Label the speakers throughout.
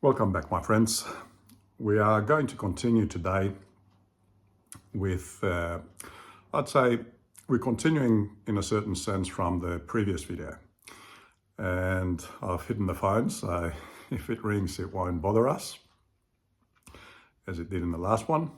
Speaker 1: Welcome back, my friends. We are going to continue today with, I'd say, we're continuing in a certain sense from the previous video. And I've hidden the phone, so if it rings, it won't bother us, as it did in the last one.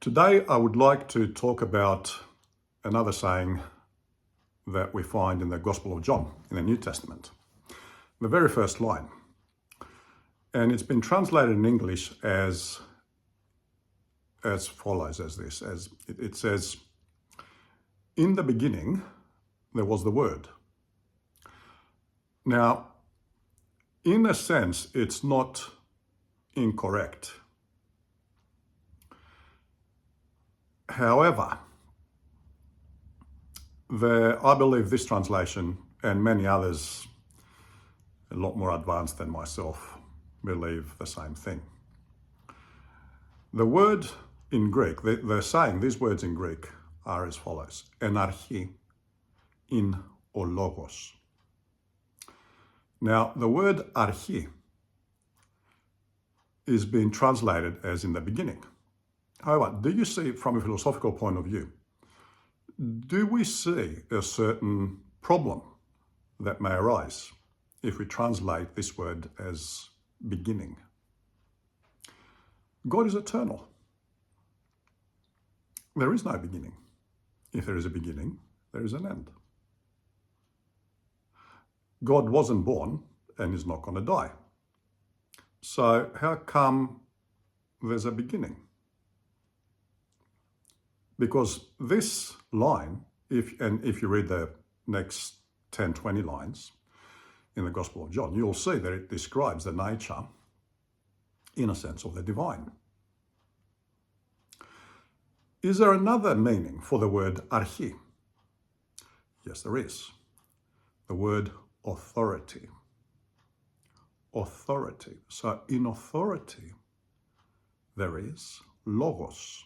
Speaker 1: Today, I would like to talk about another saying that we find in the Gospel of John in the New Testament. The very first line. And it's been translated in English as follows, as it says, "In the beginning, there was the Word." Now, in a sense, it's not incorrect. However, I believe this translation and many others, a lot more advanced than myself, believe the same thing. The word in Greek, they're saying these words in Greek are as follows: en archi, in or logos. Now, the word archi is being translated as in the beginning. However, do you see, from a philosophical point of view, do we see a certain problem that may arise if we translate this word as beginning? God is eternal. There is no beginning. If there is a beginning, there is an end. God wasn't born and is not going to die. So how come there's a beginning? Because this line, if you read the next 10, 20 lines in the Gospel of John, you'll see that it describes the nature, in a sense, of the divine. Is there another meaning for the word archi? Yes, there is. The word authority. Authority. So in authority, there is logos.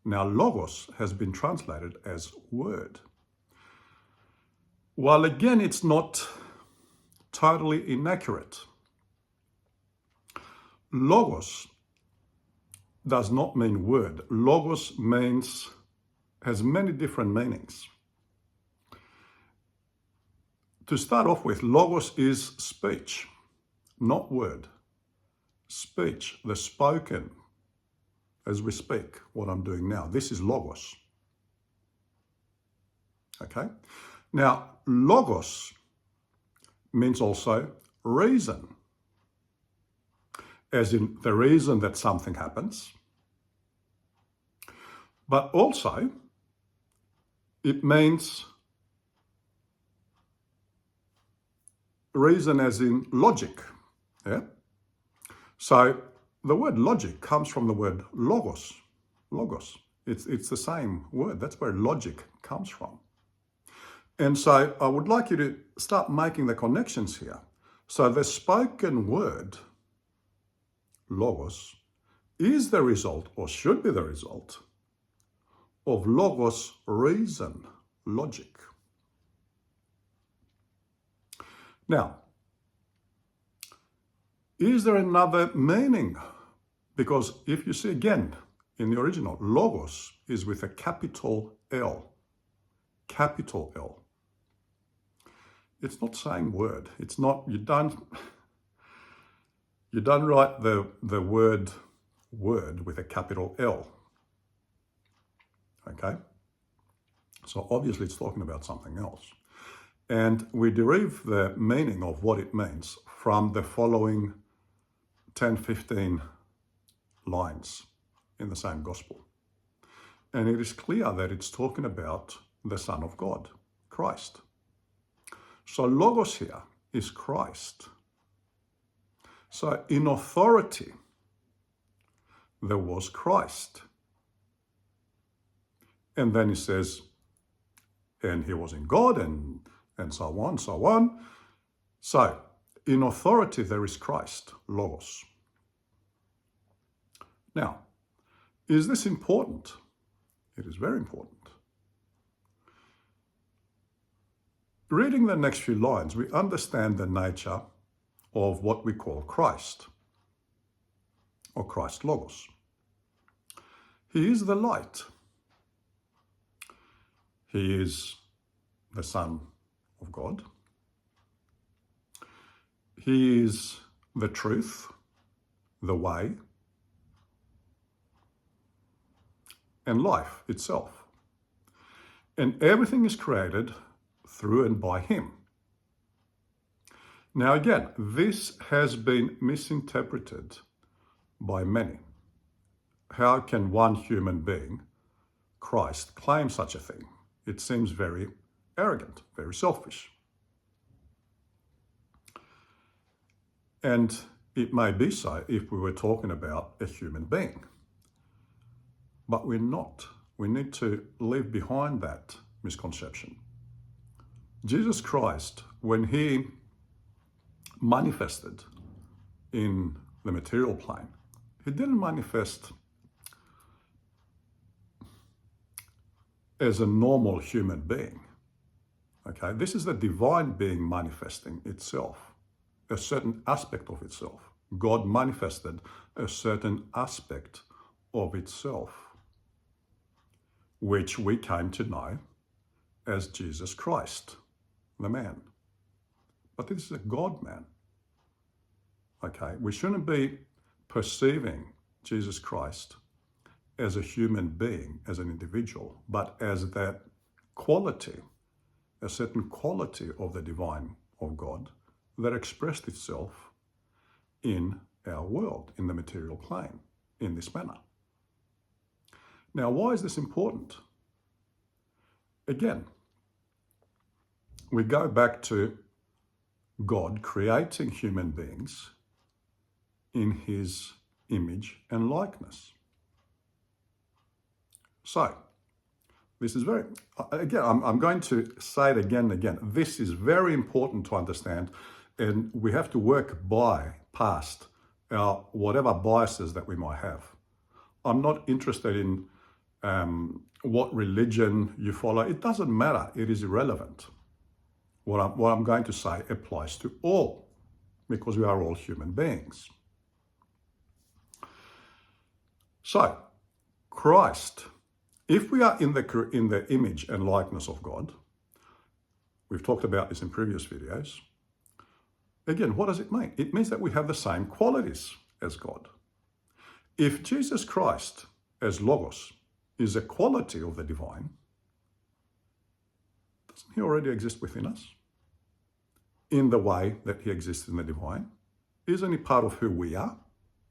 Speaker 1: Now, logos has been translated as word. While again, it's not totally inaccurate. Logos does not mean word. Logos has many different meanings. To start off with, logos is speech, not word. Speech, the spoken, as we speak, what I'm doing now. This is logos. Okay? Now, logos means also reason, as in the reason that something happens, but also it means reason as in logic. Yeah? So the word logic comes from the word logos. Logos. It's the same word. That's where logic comes from. And so I would like you to start making the connections here. So the spoken word, logos, is the result, or should be the result, of logos reason, logic. Now, is there another meaning? Because if you see again, in the original, logos is with a capital L. Capital L. It's not saying word. It's not, you don't write the word with a capital L. Okay? So obviously it's talking about something else. And we derive the meaning of what it means from the following 10, 15 lines in the same gospel. And it is clear that it's talking about the Son of God, Christ. So logos here is Christ. So in authority, there was Christ. And then he says, and he was in God, and so on, so on. So in authority, there is Christ, logos. Now, is this important? It is very important. Reading the next few lines, we understand the nature of what we call Christ, or Christ Logos. He is the light. He is the Son of God. He is the truth, the way, and life itself. And everything is created through and by him. Now again, this has been misinterpreted by many. How can one human being, Christ, claim such a thing? It seems very arrogant, very selfish. And it may be so if we were talking about a human being. But we're not. We need to leave behind that misconception. Jesus Christ, when he manifested in the material plane, he didn't manifest as a normal human being. Okay, this is the divine being manifesting itself, a certain aspect of itself. God manifested a certain aspect of itself, which we came to know as Jesus Christ, the man. But this is a God-man. Okay, we shouldn't be perceiving Jesus Christ as a human being, as an individual, but as that quality, a certain quality of the divine of God that expressed itself in our world, in the material plane, in this manner. Now, why is this important? Again, we go back to God creating human beings in his image and likeness. So, this is very, again, I'm going to say it again and again. This is very important to understand, and we have to work past our whatever biases that we might have. I'm not interested in what religion you follow. It doesn't matter. It is irrelevant. What I'm going to say applies to all, because we are all human beings. So, Christ, if we are in the image and likeness of God, we've talked about this in previous videos. Again, what does it mean? It means that we have the same qualities as God. If Jesus Christ, as Logos, is a quality of the divine, doesn't he already exist within us? In the way that he exists in the divine? Isn't he part of who we are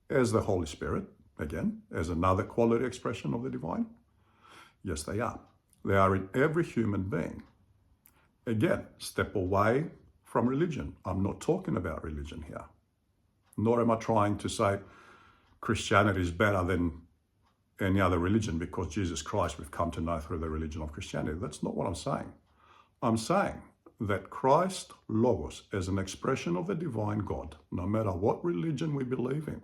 Speaker 1: as the Holy Spirit, again, as another quality expression of the divine? Yes, they are. They are in every human being. Again, step away from religion. I'm not talking about religion here. Nor am I trying to say Christianity is better than any other religion because Jesus Christ we've come to know through the religion of Christianity. That's not what I'm saying. I'm saying that Christ Logos, as an expression of the divine God, no matter what religion we believe in,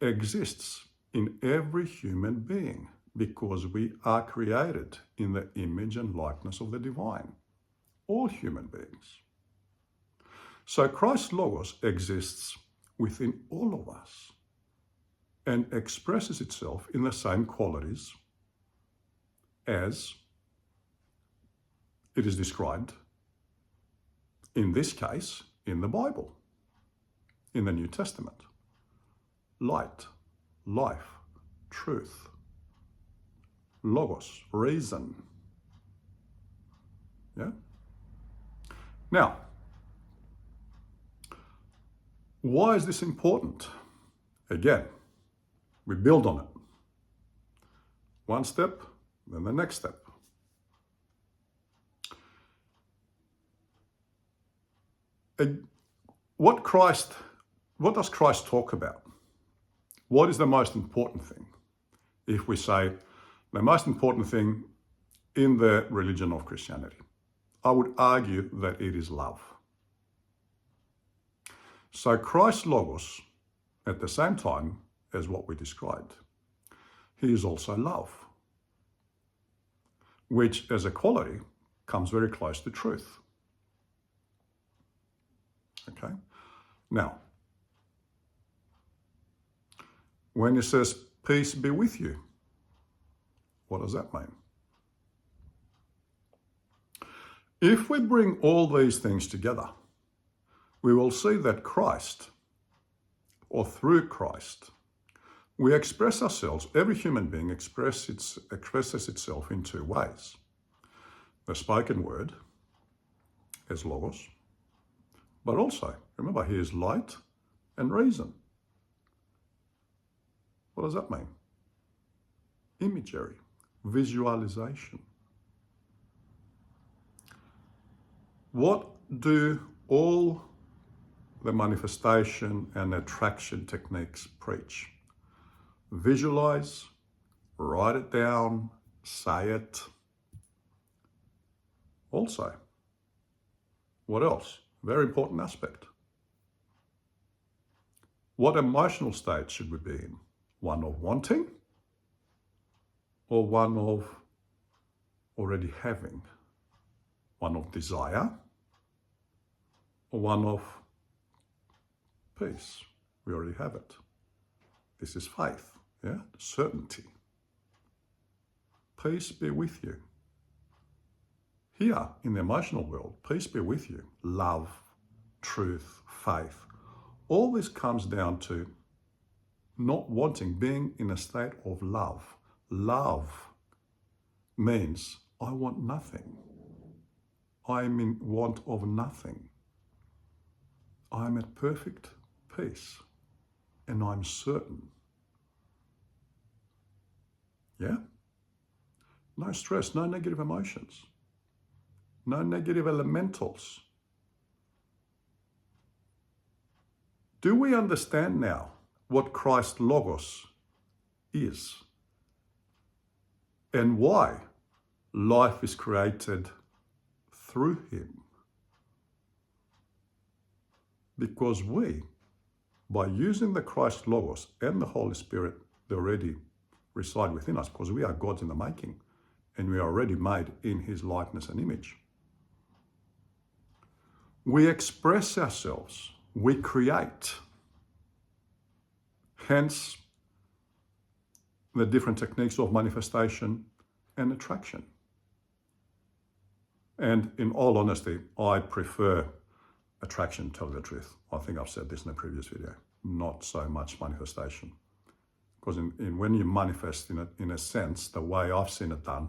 Speaker 1: exists in every human being because we are created in the image and likeness of the divine. All human beings. So Christ Logos exists within all of us and expresses itself in the same qualities as it is described, in this case, in the Bible, in the New Testament. Light, life, truth, Logos, reason. Yeah? Now, why is this important? Again, we build on it. One step, then the next step. What does Christ talk about? What is the most important thing? If we say the most important thing in the religion of Christianity, I would argue that it is love. So Christ Logos, at the same time as what we described, he is also love, which as a quality comes very close to truth. Okay? Now, when it says, peace be with you, what does that mean? If we bring all these things together, we will see that Christ, or through Christ, we express ourselves, every human being expresses itself in two ways. The spoken word is logos, but also, remember, he is light and reason. What does that mean? Imagery, visualization. What do all the manifestation and attraction techniques preach? Visualize, write it down, say it. Also, what else? Very important aspect. What emotional state should we be in? One of wanting or one of already having? One of desire or one of peace? We already have it. This is faith, yeah? Certainty. Peace be with you. Here in the emotional world, peace be with you. Love, truth, faith. All this comes down to not wanting, being in a state of love. Love means I want nothing. I'm in want of nothing. I'm at perfect peace and I'm certain. Yeah? No stress, no negative emotions, no negative elementals. Do we understand now what Christ Logos is and why life is created through him? Because we, by using the Christ Logos and the Holy Spirit, they already reside within us, because we are gods in the making and we are already made in his likeness and image. We express ourselves, we create. Hence, the different techniques of manifestation and attraction. And in all honesty, I prefer attraction, to tell you the truth. I think I've said this in a previous video, not so much manifestation. Because when you manifest, in a sense, the way I've seen it done,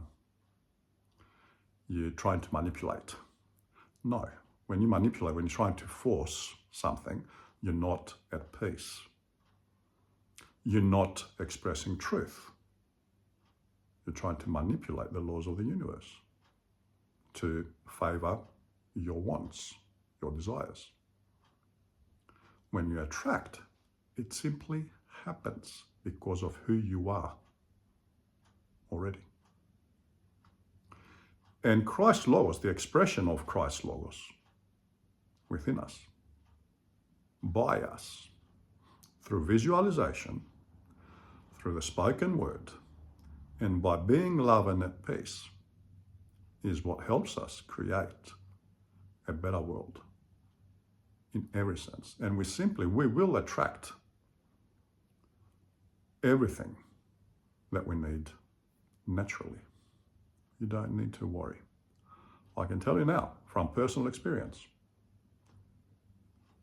Speaker 1: you're trying to manipulate. No, when you manipulate, when you're trying to force something, you're not at peace. You're not expressing truth. You're trying to manipulate the laws of the universe to favor your wants, your desires. When you attract, it simply happens because of who you are already. And Christ Logos, the expression of Christ Logos within us, by us, through visualization, through the spoken word, and by being love and at peace, is what helps us create a better world in every sense. And we will attract everything that we need naturally. You don't need to worry. I can tell you now, from personal experience,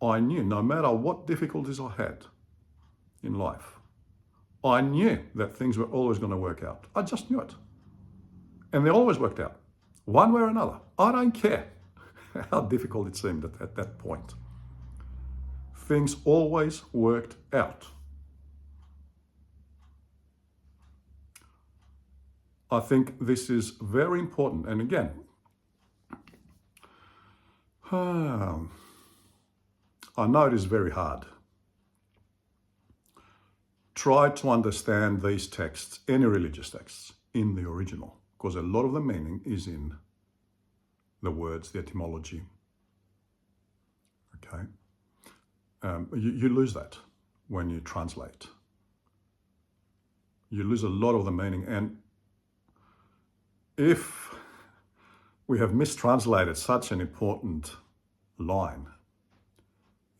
Speaker 1: I knew no matter what difficulties I had in life, I knew that things were always going to work out. I just knew it. And they always worked out, one way or another. I don't care how difficult it seemed at that point. Things always worked out. I think this is very important. And again, I know it is very hard. Try to understand these texts, any religious texts, in the original, because a lot of the meaning is in the words, the etymology. Okay? You lose that when you translate. You lose a lot of the meaning. And if we have mistranslated such an important line,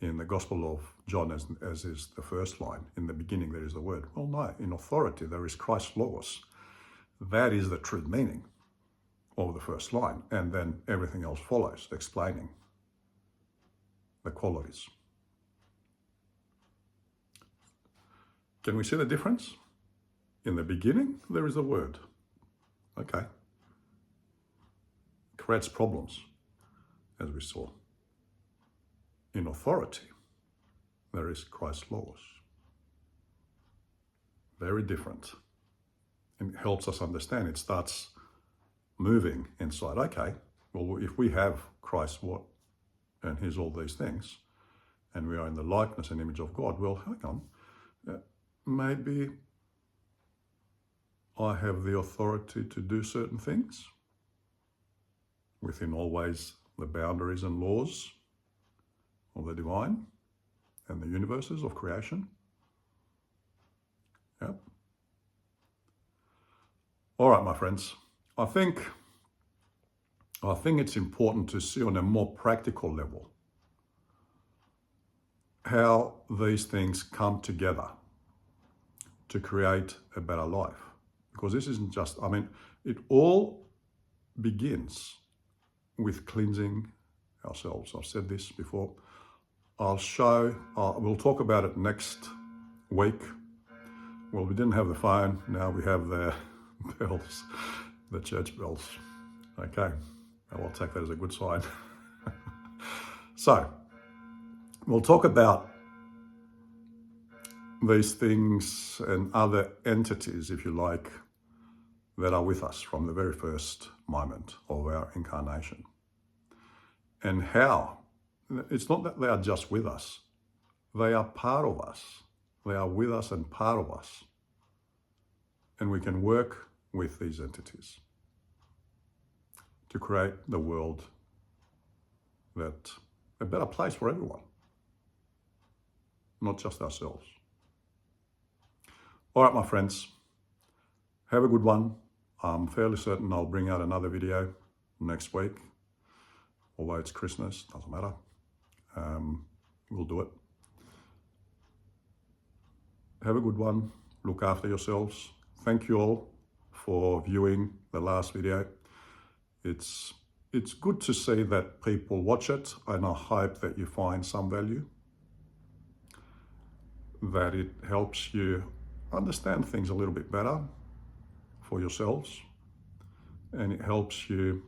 Speaker 1: in the Gospel of John as is the first line. In the beginning there is the Word. Well, no, in authority there is Christ Logos. That is the true meaning of the first line. And then everything else follows, explaining the qualities. Can we see the difference? In the beginning, there is the Word. Okay. Creates problems, as we saw. In authority, there is Christ Logos. Very different. And it helps us understand. It starts moving inside. Okay, well, if we have Christ what and His all these things, and we are in the likeness and image of God, well, hang on. Maybe I have the authority to do certain things within always the boundaries and laws of the divine and the universes of creation. Yep. All right, my friends. I think it's important to see on a more practical level how these things come together to create a better life. Because this isn't just, it all begins with cleansing ourselves. I've said this before. We'll talk about it next week. Well, we didn't have the phone, now we have the bells, the church bells. Okay, I'll take that as a good sign. So, we'll talk about these things and other entities, if you like, that are with us from the very first moment of our incarnation. And how, it's not that they are just with us, they are part of us. They are with us and part of us. And we can work with these entities to create the world that a better place for everyone, not just ourselves. All right, my friends, have a good one. I'm fairly certain I'll bring out another video next week, although it's Christmas, doesn't matter. We'll do it. Have a good one. Look after yourselves. Thank you all for viewing the last video. It's good to see that people watch it, and I hope that you find some value, that it helps you understand things a little bit better for yourselves, and it helps you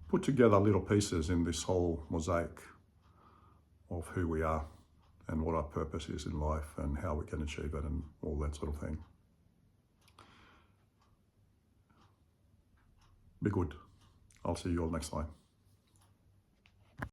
Speaker 1: put together little pieces in this whole mosaic of who we are and what our purpose is in life and how we can achieve it and all that sort of thing. Be good. I'll see you all next time.